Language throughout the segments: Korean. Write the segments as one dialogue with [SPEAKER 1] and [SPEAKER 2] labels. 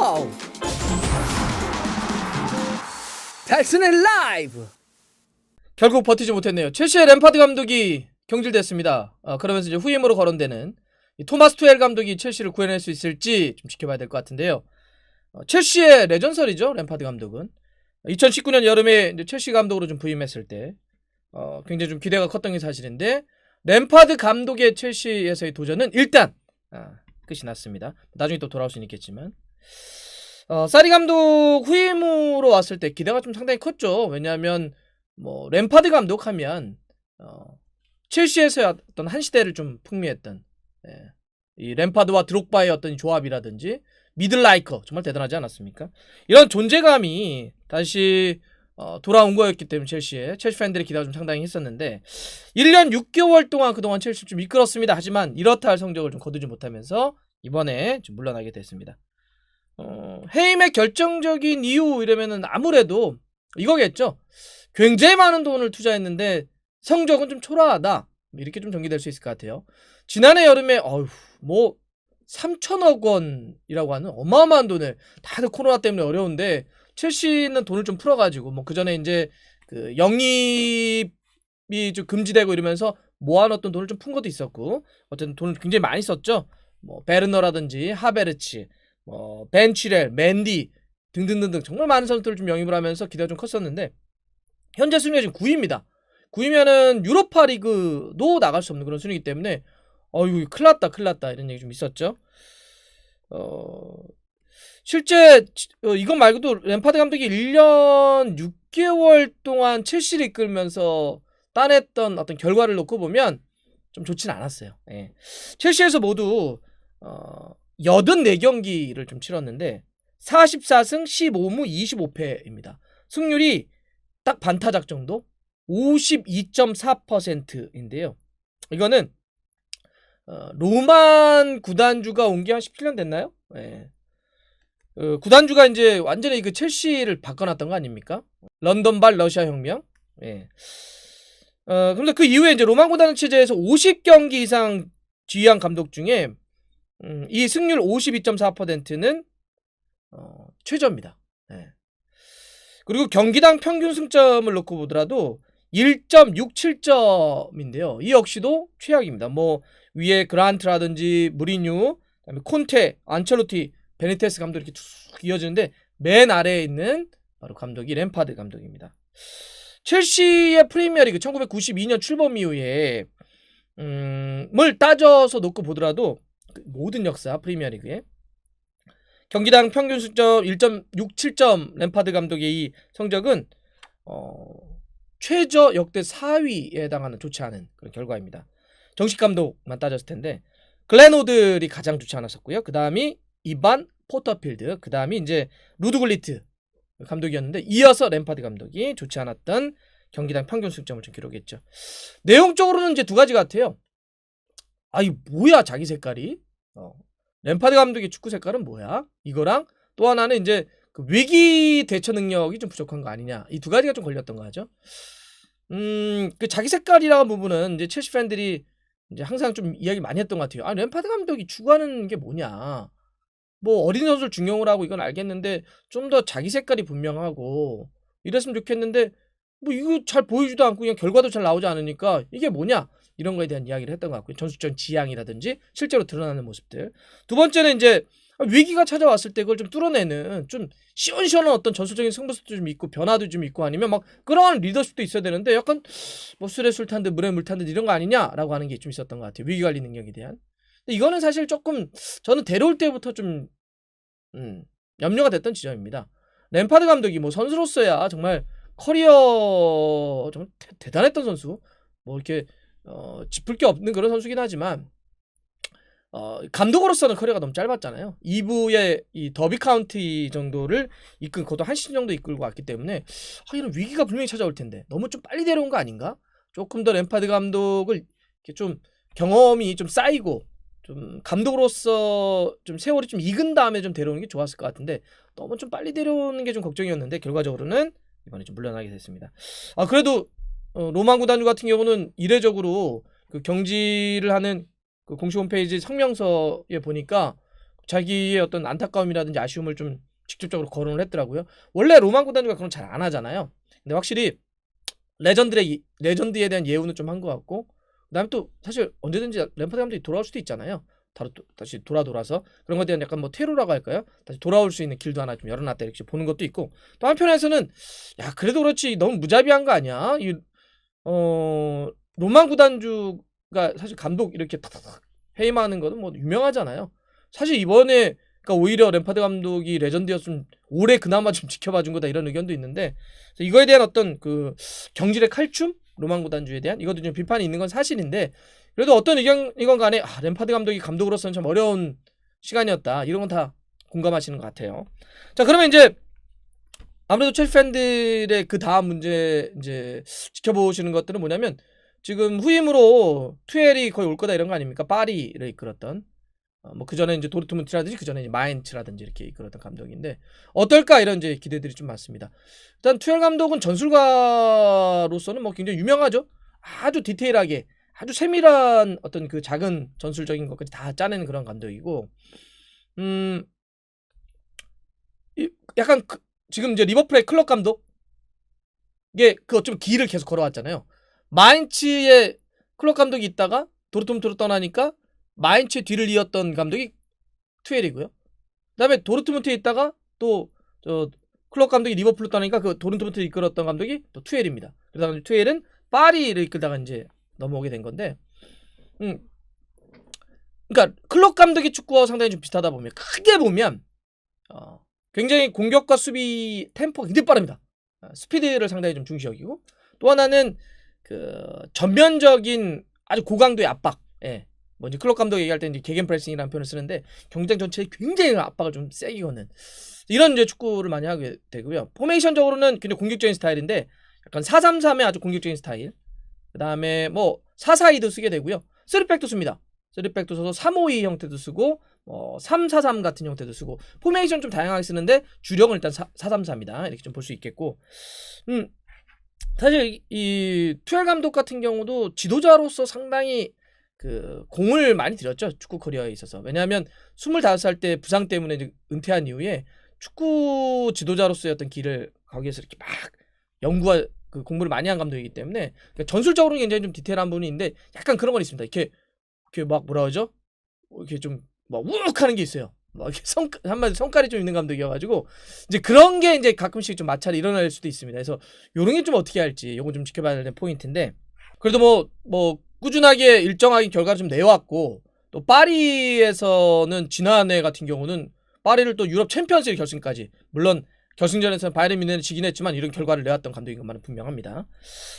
[SPEAKER 1] 와우! 달슨의 라이브! 결국 버티지 못했네요. 첼시의 램파드 감독이 경질됐습니다. 그러면서 이제 후임으로 거론되는 토마스 투엘 감독이 첼시를 구해낼 수 있을지 좀 지켜봐야 될 것 같은데요. 첼시의 레전설이죠, 램파드 감독은. 2019년 여름에 이제 첼시 감독으로 좀 부임했을 때 굉장히 좀 기대가 컸던 게 사실인데, 램파드 감독의 첼시에서의 도전은 일단 끝이 났습니다. 나중에 또 돌아올 수는 있겠지만, 사리 감독 후임으로 왔을 때 기대가 좀 상당히 컸죠. 왜냐하면 뭐 램파드 감독 하면 첼시에서의 어떤 한 시대를 좀 풍미했던 이 램파드와 드록바의 어떤 조합이라든지 미들라이커, 정말 대단하지 않았습니까? 이런 존재감이 다시 돌아온 거였기 때문에 첼시 팬들의 기대가 좀 상당히 했었는데, 1년 6개월 동안 그동안 첼시를 좀 이끌었습니다. 하지만 이렇다 할 성적을 좀 거두지 못하면서 이번에 좀 물러나게 됐습니다. 해임의 결정적인 이유 이러면은 아무래도 이거겠죠. 굉장히 많은 돈을 투자했는데 성적은 좀 초라하다, 이렇게 좀 전개될 수 있을 것 같아요. 지난해 여름에 뭐 3천억 원이라고 하는 어마어마한 돈을, 다들 코로나 때문에 어려운데 첼시는 돈을 좀 풀어가지고, 뭐 그전에 이제 그 영입이 좀 금지되고 이러면서 모아놓던 돈을 좀 푼 것도 있었고, 어쨌든 돈을 굉장히 많이 썼죠. 뭐 베르너라든지 하베르츠, 뭐 벤치렐, 맨디 등등등등 정말 많은 선수들을 좀 영입을 하면서 기대가 좀 컸었는데, 현재 순위가 지금 9위입니다. 9위면은 유로파 리그도 나갈 수 없는 그런 순위이기 때문에 이거 큰일 났다 이런 얘기 좀 있었죠. 실제 이것 말고도 램파드 감독이 1년 6개월 동안 첼시를 이끌면서 따냈던 어떤 결과를 놓고 보면 좀 좋진 않았어요. 예. 첼시에서 모두 84경기를 좀 치렀는데 44승 15무 25패입니다. 승률이 딱 반타작 정도? 52.4%인데요. 이거는 로만 구단주가 온 게 한 17년 됐나요? 예. 구단주가 이제 완전히 그 첼시를 바꿔놨던 거 아닙니까? 런던발 러시아 혁명. 예. 그런데 그 이후에 이제 로만 구단 체제에서 50경기 이상 지휘한 감독 중에 이 승률 52.4%는 최저입니다. 예. 그리고 경기당 평균 승점을 놓고 보더라도 1.67점인데요. 이 역시도 최악입니다. 뭐 위에 그란트라든지 무리뉴, 그다음에 콘테, 안첼로티, 베니테스 감독 이렇게 쭉 이어지는데, 맨 아래에 있는 바로 감독이 램파드 감독입니다. 첼시의 프리미어리그 1992년 출범 이후에 뭘 따져서 놓고 보더라도 모든 역사 프리미어리그에 경기당 평균 승점 1.67점 램파드 감독의 이 성적은 최저 역대 4위에 해당하는 좋지 않은 그런 결과입니다. 정식 감독만 따졌을 텐데 글렌 호들이 가장 좋지 않았었고요. 그 다음이 이반 포터필드, 그 다음이 이제 루드 굴리트 감독이었는데, 이어서 램파드 감독이 좋지 않았던 경기당 평균 승점을 좀 기록했죠. 내용적으로는 이제 두 가지 같아요. 이 뭐야 자기 색깔이? 램파드 감독의 축구 색깔은 뭐야? 이거랑 또 하나는 이제 그 위기 대처 능력이 좀 부족한 거 아니냐, 이 두 가지가 좀 걸렸던 거 하죠. 그 자기 색깔이라는 부분은 이제 첼시 팬들이 이제 항상 좀 이야기 많이 했던 것 같아요. 램파드 감독이 추구하는 게 뭐냐? 뭐 어린 선수를 중용을 하고 이건 알겠는데 좀 더 자기 색깔이 분명하고 이랬으면 좋겠는데, 뭐 이거 잘 보이지도 않고 그냥 결과도 잘 나오지 않으니까 이게 뭐냐? 이런 거에 대한 이야기를 했던 것 같고요. 전술적 지향이라든지 실제로 드러나는 모습들. 두 번째는 이제 위기가 찾아왔을 때 그걸 좀 뚫어내는 좀 시원시원한 어떤 전술적인 승부수도 좀 있고 변화도 좀 있고, 아니면 막 끌어가는 리더십도 있어야 되는데 약간 뭐 술에 술 탄 듯 물에 물 탄 듯 이런 거 아니냐라고 하는 게 좀 있었던 것 같아요. 위기관리 능력에 대한. 근데 이거는 사실 조금 저는 데려올 때부터 좀 염려가 됐던 지점입니다. 램파드 감독이 뭐 선수로서야 정말 커리어 정말 대단했던 선수, 뭐 이렇게 짚을 게 없는 그런 선수긴 하지만 감독으로서는 커리어가 너무 짧았잖아요. 2부의 이 더비 카운티 정도를 이끌고, 그것도 한 시즌 정도 이끌고 왔기 때문에 이런 위기가 분명히 찾아올 텐데 너무 좀 빨리 데려온 거 아닌가? 조금 더 램파드 감독을 이렇게 좀 경험이 좀 쌓이고 좀 감독으로서 좀 세월이 좀 익은 다음에 좀 데려오는 게 좋았을 것 같은데, 너무 좀 빨리 데려오는 게 좀 걱정이었는데 결과적으로는 이번에 좀 물러나게 됐습니다. 그래도 로만 구단주 같은 경우는 이례적으로 그 경질을 하는 그 공식 홈페이지 성명서에 보니까 자기의 어떤 안타까움이라든지 아쉬움을 좀 직접적으로 거론을 했더라고요. 원래 로만 구단주가 그런 잘 안 하잖아요. 근데 확실히 레전드에 대한 예우는 좀 한 것 같고, 그다음에 또 사실 언제든지 램파드 감독이 돌아올 수도 있잖아요. 다시 돌아서 그런 것에 대한 약간 뭐 퇴로라고 할까요? 다시 돌아올 수 있는 길도 하나 좀 열어놨다 이렇게 보는 것도 있고, 또 한편에서는 야 그래도 그렇지 너무 무자비한 거 아니야? 로만 구단주가 사실 감독 이렇게 탁탁탁 해임하는 거는 뭐 유명하잖아요. 사실 이번에 그러니까 오히려 램파드 감독이 레전드였으면 올해 그나마 좀 지켜봐 준 거다 이런 의견도 있는데, 이거에 대한 어떤 그 경질의 칼춤 로만 구단주에 대한 이것도 좀 비판이 있는 건 사실인데, 그래도 어떤 의견이건 간에 램파드 감독이 감독으로서는 참 어려운 시간이었다 이런 건 다 공감하시는 것 같아요. 자 그러면 이제 아무래도 첼시 팬들의 그 다음 문제 이제 지켜보시는 것들은 뭐냐면, 지금 후임으로 투엘이 거의 올 거다 이런 거 아닙니까? 파리를 이끌었던 뭐 그전에 이제 도르트문트라든지 그전에 이제 마인츠라든지 이렇게 이끌었던 감독인데 어떨까 이런 이제 기대들이 좀 많습니다. 일단 투엘 감독은 전술가로서는 뭐 굉장히 유명하죠. 아주 디테일하게 아주 세밀한 어떤 그 작은 전술적인 것까지 다 짜내는 그런 감독이고, 약간 지금 이제 리버풀의 클럽 감독 이게 그 어쩌면 길을 계속 걸어왔잖아요. 마인츠의 클럽 감독이 있다가 도르트문트로 떠나니까 마인츠의 뒤를 이었던 감독이 투엘이고요. 그다음에 도르트문트에 있다가 또 저 클럽 감독이 리버풀로 떠나니까 그 도르트문트를 이끌었던 감독이 또 투엘입니다. 그러다가 투엘은 파리를 이끌다가 이제 넘어오게 된 건데, 그러니까 클럽 감독의 축구와 상당히 좀 비슷하다 보면 크게 보면 굉장히 공격과 수비 템포가 굉장히 빠릅니다. 스피드를 상당히 좀 중시 여기고, 또 하나는 그 전면적인 아주 고강도의 압박. 예. 뭐 이제 클럽 감독 얘기할 때 이제 개겐 프레싱이라는 표현을 쓰는데 경쟁 전체에 굉장히 압박을 좀 세게 거는 이런 이제 축구를 많이 하게 되고요. 포메이션적으로는 굉장히 공격적인 스타일인데 약간 4-3-3의 아주 공격적인 스타일. 그다음에 뭐 4-4-2도 쓰게 되고요. 3백도 씁니다. 3백도 써서 3-5-2 형태도 쓰고 3-4-3 같은 형태도 쓰고 포메이션 좀 다양하게 쓰는데 주력은 일단 4-3-4입니다. 이렇게 좀 볼 수 있겠고, 사실 이 투엘 감독 같은 경우도 지도자로서 상당히 그 공을 많이 들였죠. 축구 커리어에 있어서. 왜냐하면 25살 때 부상 때문에 이제 은퇴한 이후에 축구 지도자로서의 어떤 길을 거기에서 이렇게 막 연구와 그 공부를 많이 한 감독이기 때문에 그러니까 전술적으로는 굉장히 좀 디테일한 부분이 있는데 약간 그런 건 있습니다. 이렇게 막 뭐라 그러죠? 이렇게 좀 막 우욱 하는 게 있어요. 막 이렇게 한마디 성깔이 좀 있는 감독이어가지고 이제 그런 게 이제 가끔씩 좀 마찰이 일어날 수도 있습니다. 그래서 요런 게 좀 어떻게 할지 요건 좀 지켜봐야 되는 포인트인데, 그래도 뭐 꾸준하게 일정하게 결과를 좀 내왔고, 또 파리에서는 지난해 같은 경우는 파리를 또 유럽 챔피언스리그 결승까지, 물론 결승전에서는 바이에른 뮌헨을 지긴 했지만 이런 결과를 내왔던 감독인 것만은 분명합니다.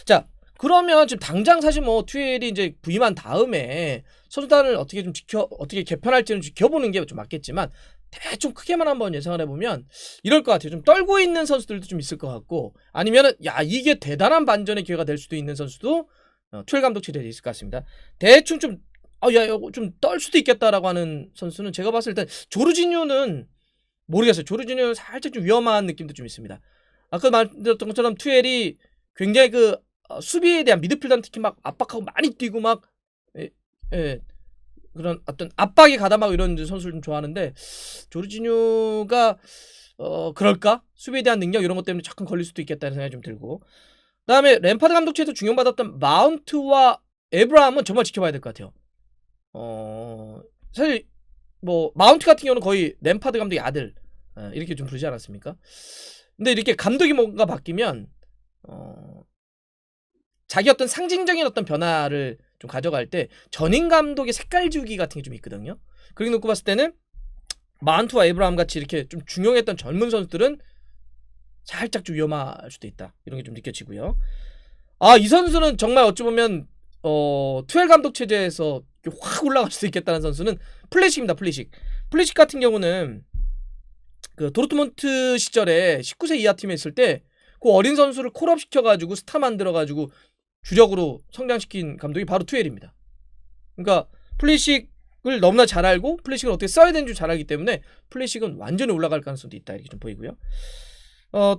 [SPEAKER 1] 자 그러면 지금 당장 사실 뭐 투엘이 이제 부임한 다음에 선수단을 어떻게 개편할지는 지켜보는 게 좀 맞겠지만, 대충 크게만 한번 예상을 해보면 이럴 것 같아요. 좀 떨고 있는 선수들도 좀 있을 것 같고, 아니면은 야 이게 대단한 반전의 기회가 될 수도 있는 선수도 투엘 감독 체제에 있을 것 같습니다. 대충 좀 이거 좀 떨 수도 있겠다라고 하는 선수는 제가 봤을 때 조르지뉴는 모르겠어요. 조르지뉴는 살짝 좀 위험한 느낌도 좀 있습니다. 아까 말했던 것처럼 투엘이 굉장히 그 수비에 대한 미드필더는 특히 막 압박하고 많이 뛰고 막 그런 어떤 압박에 가담하고 이런 선수를 좀 좋아하는데, 조르지뉴가 그럴까? 수비에 대한 능력 이런 것 때문에 잠깐 걸릴 수도 있겠다는 생각이 좀 들고, 그다음에 램파드 감독체에서 중용받았던 마운트와 에브라함은 정말 지켜봐야 될 것 같아요. 사실 뭐 마운트 같은 경우는 거의 램파드 감독의 아들 이렇게 좀 부르지 않았습니까? 근데 이렇게 감독이 뭔가 바뀌면 자기 어떤 상징적인 어떤 변화를 좀 가져갈 때 전임 감독의 색깔 주기 같은 게 좀 있거든요. 그렇게 놓고 봤을 때는 마운트와 에브라함 같이 이렇게 좀 중용했던 젊은 선수들은 살짝 좀 위험할 수도 있다. 이런 게 좀 느껴지고요. 이 선수는 정말 어찌 보면 투엘 감독 체제에서 확 올라갈 수도 있겠다는 선수는 플래식입니다. 플래식 같은 경우는 그 도르트문트 시절에 19세 이하 팀에 있을 때 그 어린 선수를 콜업 시켜가지고 스타 만들어가지고 주력으로 성장시킨 감독이 바로 투엘입니다. 그러니까 플래식을 너무나 잘 알고 플래식을 어떻게 써야 되는지 잘 알기 때문에 플래식은 완전히 올라갈 가능성도 있다 이렇게 좀 보이고요.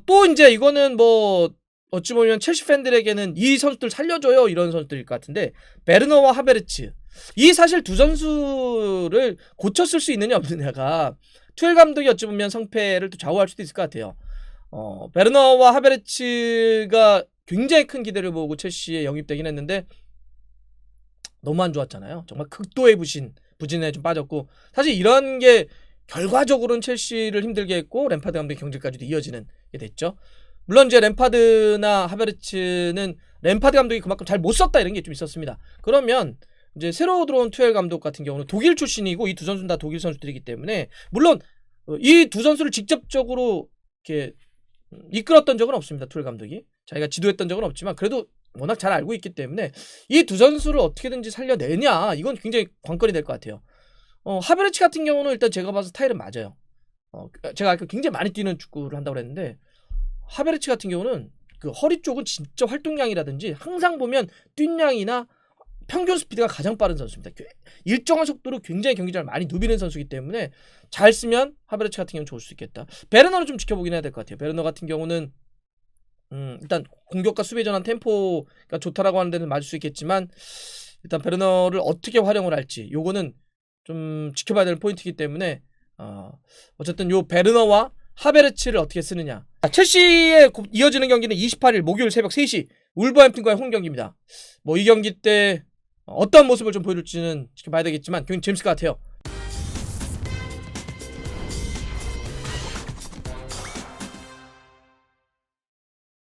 [SPEAKER 1] 또 이제 이거는 뭐 어찌 보면 첼시 팬들에게는 이 선수들 살려줘요 이런 선수들일 것 같은데, 베르너와 하베르츠 이 사실 두 선수를 고쳤을 수 있느냐 없느냐가 투엘 감독이 어찌 보면 성패를 또 좌우할 수도 있을 것 같아요. 베르너와 하베르츠가 굉장히 큰 기대를 보고 첼시에 영입되긴 했는데 너무 안 좋았잖아요. 정말 극도의 부진에 좀 빠졌고, 사실 이런 게 결과적으로는 첼시를 힘들게 했고 램파드 감독의 경질까지도 이어지는 게 됐죠. 물론 이제 램파드나 하베르츠는 램파드 감독이 그만큼 잘 못 썼다 이런 게 좀 있었습니다. 그러면 이제 새로 들어온 투엘 감독 같은 경우는 독일 출신이고 이 두 선수는 다 독일 선수들이기 때문에, 물론 이 두 선수를 직접적으로 이렇게 이끌었던 적은 없습니다. 투엘 감독이 자기가 지도했던 적은 없지만 그래도 워낙 잘 알고 있기 때문에 이 두 선수를 어떻게든지 살려내냐, 이건 굉장히 관건이 될 것 같아요. 하베르츠 같은 경우는 일단 제가 봐서 스타일은 맞아요. 제가 아까 굉장히 많이 뛰는 축구를 한다고 그랬는데, 하베르츠 같은 경우는 그 허리 쪽은 진짜 활동량이라든지 항상 보면 뛴량이나 평균 스피드가 가장 빠른 선수입니다. 일정한 속도로 굉장히 경기장을 많이 누비는 선수이기 때문에 잘 쓰면 하베르츠 같은 경우는 좋을 수 있겠다. 베르너는 좀 지켜보긴 해야 될 것 같아요. 베르너 같은 경우는 일단 공격과 수비에 전환 템포가 좋다라고 하는 데는 맞을 수 있겠지만, 일단 베르너를 어떻게 활용을 할지 요거는 좀 지켜봐야 될 포인트이기 때문에 어쨌든 요 베르너와 하베르츠를 어떻게 쓰느냐. 첼시에 이어지는 경기는 28일 목요일 새벽 3시 울버햄튼과의 홈 경기입니다. 뭐 이 경기 때 어떤 모습을 좀 보여줄지는 지켜봐야 되겠지만 굉장히 재밌을 것 같아요.